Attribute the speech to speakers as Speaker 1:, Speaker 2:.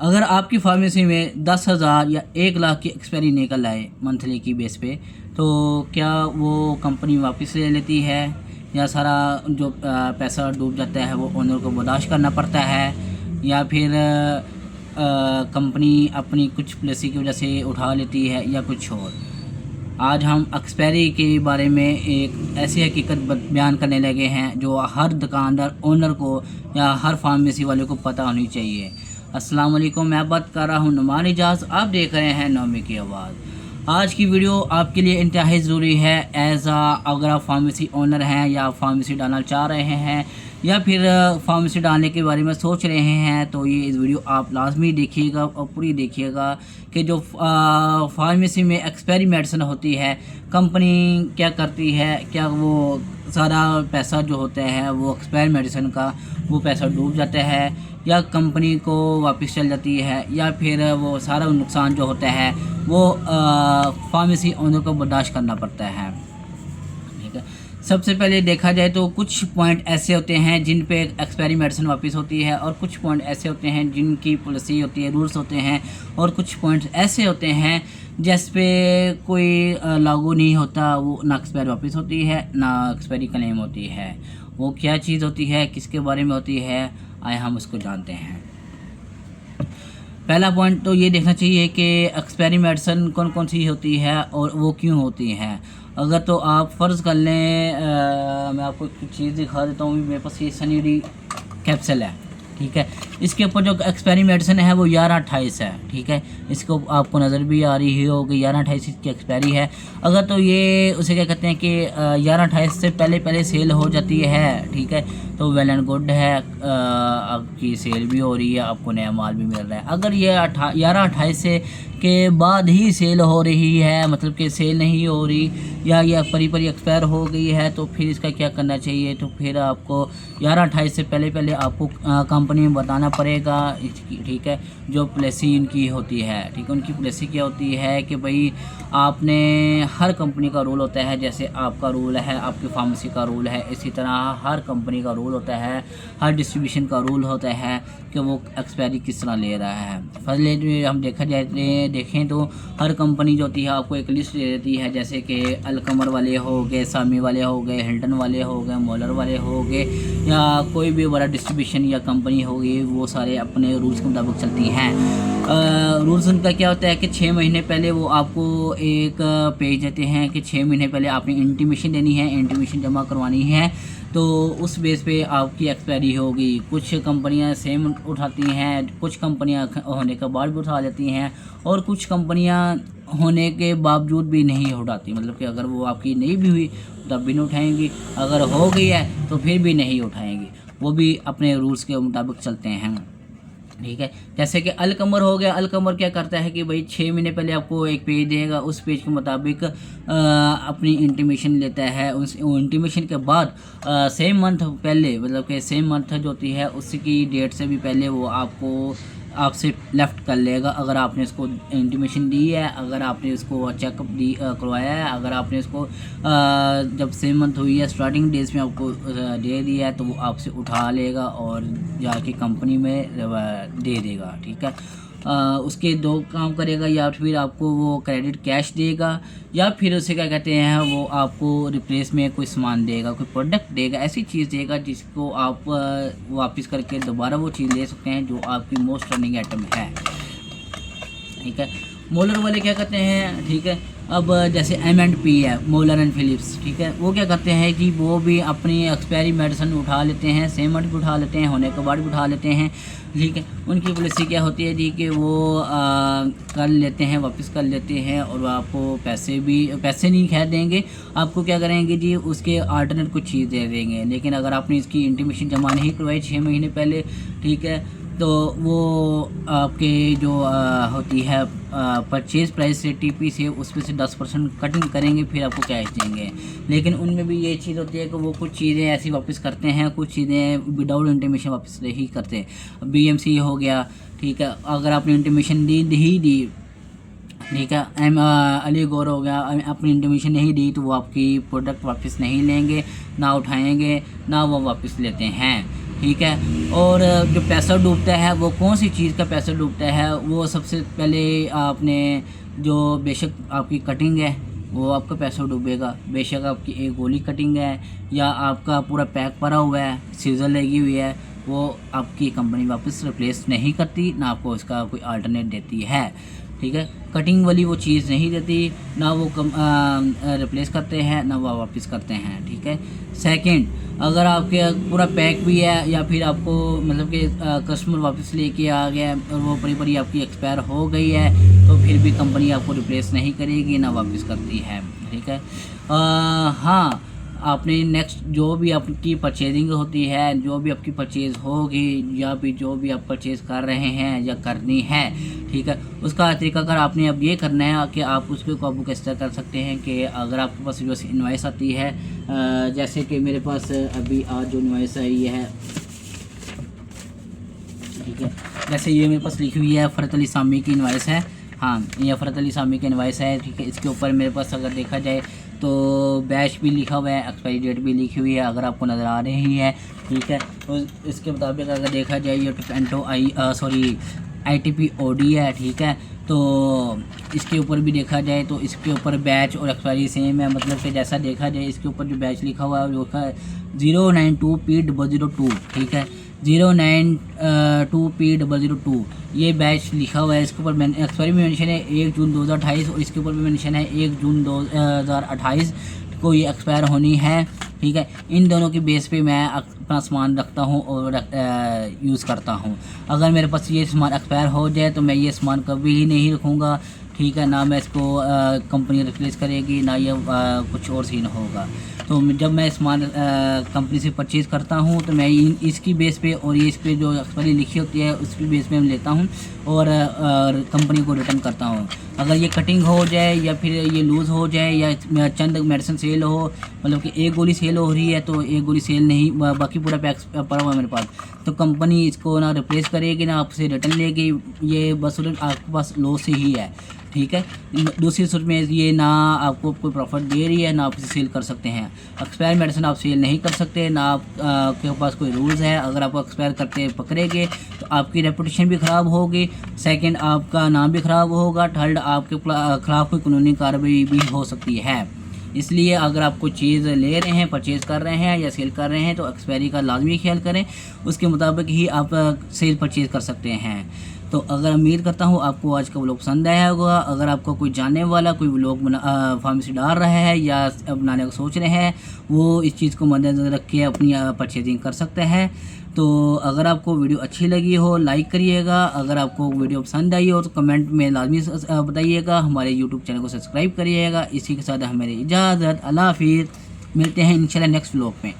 Speaker 1: अगर आपकी फार्मेसी में 10,000 या 1 लाख की एक्सपायरी निकल आए मंथली की बेस पे, तो क्या वो कंपनी वापस ले लेती है या सारा जो पैसा डूब जाता है वो ओनर को बर्दाश्त करना पड़ता है, या फिर कंपनी अपनी कुछ पॉलिसी की वजह से उठा लेती है, या कुछ और। आज हम एक्सपायरी के बारे में एक ऐसी हकीकत बयान करने लगे हैं जो हर दुकानदार ओनर को या हर फार्मेसी वाले को पता होनी चाहिए। अस्सलाम वालेकुम, मैं बात कर रहा हूँ नुमान इजाज़, आप देख रहे हैं नौमी की आवाज़। आज की वीडियो आपके लिए इंतहाई ज़रूरी है। अगर आप फार्मेसी ओनर हैं या फार्मेसी डालना चाह रहे हैं या फिर फार्मेसी डालने के बारे में सोच रहे हैं, तो ये इस वीडियो आप लाजमी देखिएगा और पूरी देखिएगा कि जो फार्मेसी में एक्सपायरी मेडिसिन होती है, कंपनी क्या करती है, क्या वो सारा पैसा जो होता है वो एक्सपायर मेडिसिन का वो पैसा डूब जाता है या कंपनी को वापस चल जाती है, या फिर वो सारा नुकसान जो होता है वो फार्मेसी ओनर को बर्दाश्त करना पड़ता है। ठीक है, सबसे पहले देखा जाए तो कुछ पॉइंट ऐसे होते हैं जिन पे एक्सपायरी मेडिसिन वापस होती है, और कुछ पॉइंट ऐसे होते हैं जिनकी पॉलिसी होती है, रूल्स होते हैं, और कुछ पॉइंट ऐसे होते हैं जिस पे कोई लागू नहीं होता, वो ना एक्सपायर वापस होती है ना एक्सपायरी क्लेम होती है। वो क्या चीज़ होती है, किसके बारे में होती है, आए हम उसको जानते हैं। पहला पॉइंट तो ये देखना चाहिए कि एक्सपायरी मेडिसिन कौन कौन सी होती है और वो क्यों होती हैं। अगर तो आप फ़र्ज़ कर लें, मैं आपको एक चीज़ दिखा देता हूँ। मेरे पास ये सनीडी कैप्सूल है, ठीक है। इसके ऊपर जो एक्सपायरी मेडिसिन है वो 11/28 है, ठीक है। इसको आपको नज़र भी आ रही होगी, 11/28 की एक्सपायरी है। अगर तो ये उसे क्या कहते हैं कि 11/28 से पहले पहले सेल हो जाती है, ठीक है, तो वेल एंड गुड है, आपकी सेल भी हो रही है, आपको नया माल भी मिल रहा है। अगर ये 11/28 से के बाद ही सेल हो रही है, मतलब कि सेल नहीं हो रही, या ये परी एक्सपायर हो गई है, तो फिर इसका क्या करना चाहिए। तो फिर आपको 11/28 से पहले पहले आपको कंपनी में बताना पड़ेगा, ठीक है, जो पॉलिसी इनकी होती है, ठीक है। उनकी पॉलिसी क्या होती है कि भाई आपने, हर कंपनी का रूल होता है, जैसे आपका रूल है, आपकी फार्मेसी का रूल है, इसी तरह हर कंपनी का रूल होता है, हर डिस्ट्रीब्यूशन का रूल होता है कि वो एक्सपायरी किस तरह ले रहा है। फर्स्ट हम देखें तो हर कंपनी जो होती है आपको एक लिस्ट दे देती है, जैसे कि अलकमर वाले हो गए, सामी वाले हो गए, हिल्टन वाले हो गए, मोलर वाले हो गए, या कोई भी बड़ा डिस्ट्रीब्यूशन या कंपनी होगी, वो सारे अपने रूल्स के मुताबिक चलती हैं। रूल्स उनका क्या होता है कि 6 महीने पहले वो आपको एक पेज देते हैं कि 6 महीने पहले आपने इंटीमेशन देनी है, इंटीमेशन जमा करवानी है, तो उस बेस पे आपकी एक्सपायरी होगी। कुछ कंपनियां सेम उठाती हैं, कुछ कंपनियां होने के बाद भी उठा लेती हैं, और कुछ कंपनियां होने के बावजूद भी नहीं उठाती, मतलब कि अगर वो आपकी नहीं भी हुई तब भी नहीं उठाएंगी, अगर हो गई है तो फिर भी नहीं उठाएंगी। वो भी अपने रूल्स के मुताबिक चलते हैं, ठीक है। जैसे कि अलकमर हो गया, अलकमर क्या करता है कि भाई 6 महीने पहले आपको एक पेज देगा, उस पेज के मुताबिक अपनी इंटीमेशन लेता है। उस इंटीमेशन के बाद सेम मंथ पहले, मतलब कि सेम मंथ जो होती है उसकी डेट से भी पहले वो आपसे लेफ़्ट कर लेगा। अगर आपने इसको इंटीमेशन दी है, अगर आपने इसको चेकअप करवाया है, अगर आपने इसको जब सेम मंथ हुई है स्टार्टिंग डेज में आपको दे दिया है, तो वो आपसे उठा लेगा और जाके कंपनी में दे देगा, ठीक है। उसके दो काम करेगा, या फिर आपको वो क्रेडिट कैश देगा, या फिर उसे क्या कहते हैं वो आपको रिप्लेस में कोई सामान देगा, कोई प्रोडक्ट देगा, ऐसी चीज़ देगा जिसको आप वापस करके दोबारा वो चीज़ ले सकते हैं जो आपकी मोस्ट रनिंग आइटम है, ठीक है। मोलर वाले क्या करते हैं, ठीक है, अब जैसे M&P है, मोलर एंड फिलिप्स, ठीक है, वो क्या करते हैं कि वो भी अपनी एक्सपायरी मेडिसिन उठा लेते हैं, सेम मंथ भी उठा लेते हैं, होने के बाद भी उठा लेते हैं, ठीक है। उनकी पॉलिसी क्या होती है जी कि वो कर लेते हैं, वापस कर लेते हैं, और आपको पैसे नहीं खैर देंगे, आपको क्या करेंगे जी, उसके अल्टरनेट कुछ चीज़ दे देंगे। लेकिन अगर आपने इसकी इंटीमेशन जमा नहीं करवाई 6 महीने पहले, ठीक है, तो वो आपके जो होती है परचेज़ प्राइस से TP से उसमें से 10% कटिंग करेंगे, फिर आपको कैश देंगे। लेकिन उनमें भी ये चीज़ होती है कि वो कुछ चीज़ें ऐसी वापस करते हैं, कुछ चीज़ें विदाउट इंटीमेशन वापस नहीं करते। BMC हो गया, ठीक है, अगर आपने इंटीमेशन दी, ठीक है, अली गौर हो गया, अपनी इंटीमेशन नहीं दी तो वो आपकी प्रोडक्ट वापस नहीं लेंगे, ना उठाएंगे, ना वो वापस लेते हैं। ठीक है। और जो पैसा डूबता है वो कौन सी चीज़ का पैसा डूबता है, वो सबसे पहले आपने जो बेशक आपकी कटिंग है वो आपका पैसा डूबेगा, बेशक आपकी एक गोली कटिंग है या आपका पूरा पैक पड़ा हुआ है, सीज़र लगी हुई है, वो आपकी कंपनी वापस रिप्लेस नहीं करती, ना आपको इसका कोई अल्टरनेट देती है। ठीक है, कटिंग वाली वो चीज़ नहीं देती, ना वो रिप्लेस करते हैं ना वो वापस करते हैं। ठीक है। सेकंड, अगर आपके पूरा पैक भी है या फिर आपको मतलब कि कस्टमर वापस लेके आ गया और वो परी आपकी एक्सपायर हो गई है, तो फिर भी कंपनी आपको रिप्लेस नहीं करेगी ना वापस करती है। ठीक है। हाँ, आपने नेक्स्ट जो भी आपकी परचेजिंग होती है, जो भी आपकी परचेज़ होगी या भी जो भी आप परचेज़ कर रहे हैं या करनी है, ठीक है, उसका तरीकाकार आपने अब ये करना है कि आप उसको काबू किस तरह कर सकते हैं कि अगर आपके पास जो इनवॉइस आती है, जैसे कि मेरे पास अभी आज जो इनवॉइस आई है, ठीक है, जैसे ये मेरे पास लिखी हुई है फ़रत अली सामी की इनवॉइस है। हाँ, ये फ़रत अली सामी की इनवॉइस है। ठीक है, इसके ऊपर मेरे पास अगर देखा जाए तो बैच भी लिखा हुआ है, एक्सपायरी डेट भी लिखी हुई है, अगर आपको नज़र आ रही है। ठीक है, तो इसके मुताबिक अगर देखा जाए ये पेंटो ITP OD है। ठीक है, तो इसके ऊपर भी देखा जाए तो इसके ऊपर बैच और एक्सपायरी सेम है, मतलब कि जैसा देखा जाए इसके ऊपर जो बैच लिखा हुआ है वो लिखा है 092P002। ठीक है, 092P002 ये बैच लिखा हुआ है। इसके ऊपर एक्सपायरी में मेंशन है 1 जून 2028 और इसके ऊपर भी मेंशन है 1 जून 2028 को ये एक्सपायर होनी है। ठीक है, इन दोनों की बेस पे मैं अपना सामान रखता हूँ और यूज़ करता हूँ। अगर मेरे पास ये सामान एक्सपायर हो जाए तो मैं ये सामान कभी ही नहीं रखूँगा। ठीक है, ना मैं इसको कंपनी रिप्लेस करेगी, ना ये कुछ और सीन होगा। तो जब मैं सामान कंपनी से परचेज़ करता हूँ तो मैं इसकी बेस पे और ये इस पर जो एक्सपायरी लिखी होती है उसकी बेस पे मैं लेता हूँ और कंपनी को रिटर्न करता हूँ। अगर ये कटिंग हो जाए या फिर ये लूज़ हो जाए या चंद मेडिसिन सेल हो, मतलब कि एक गोली सेल हो रही है तो एक गोली सेल नहीं, बाकी पूरा पैक पड़ा हुआ है मेरे पास, तो कंपनी इसको ना रिप्लेस करेगी ना आपसे रिटर्न लेगी, ये बस आपके पास लॉस ही है। ठीक है, दूसरी सूरत में ये ना आपको कोई प्रॉफिट दे रही है ना आप इसे सेल कर सकते हैं। एक्सपायर मेडिसिन आप सेल नहीं कर सकते, ना आप के पास कोई रूल्स है। अगर आपको एक्सपायर करते पकड़ेंगे तो आपकी रेपुटेशन भी ख़राब होगी, सेकंड आपका नाम भी ख़राब होगा, थर्ड आपके ख़िलाफ़ कोई कानूनी कार्रवाई भी हो सकती है। इसलिए अगर आप कोई चीज़ ले रहे हैं, परचेज़ कर रहे हैं या सेल कर रहे हैं तो एक्सपायरी का लाजमी ख्याल करें, उसके मुताबिक ही आप सेल परचेज़ कर सकते हैं। तो अगर उम्मीद करता हूँ आपको आज का व्लॉग पसंद आया होगा। अगर आपको कोई जानने वाला कोई व्लॉग फार्मेसी डाल रहा है या बनाने को सोच रहे हैं, वो इस चीज़ को मद्देनज़र रख के अपनी परचेजिंग कर सकते हैं। तो अगर आपको वीडियो अच्छी लगी हो लाइक करिएगा, अगर आपको वीडियो पसंद आई हो तो कमेंट में लाजमी बताइएगा, हमारे यूट्यूब चैनल को सब्सक्राइब करिएगा। इसी के साथ हमारी इजाज़त, अल्लाह हाफिज़, मिलते हैं इंशाल्लाह नेक्स्ट व्लॉग में।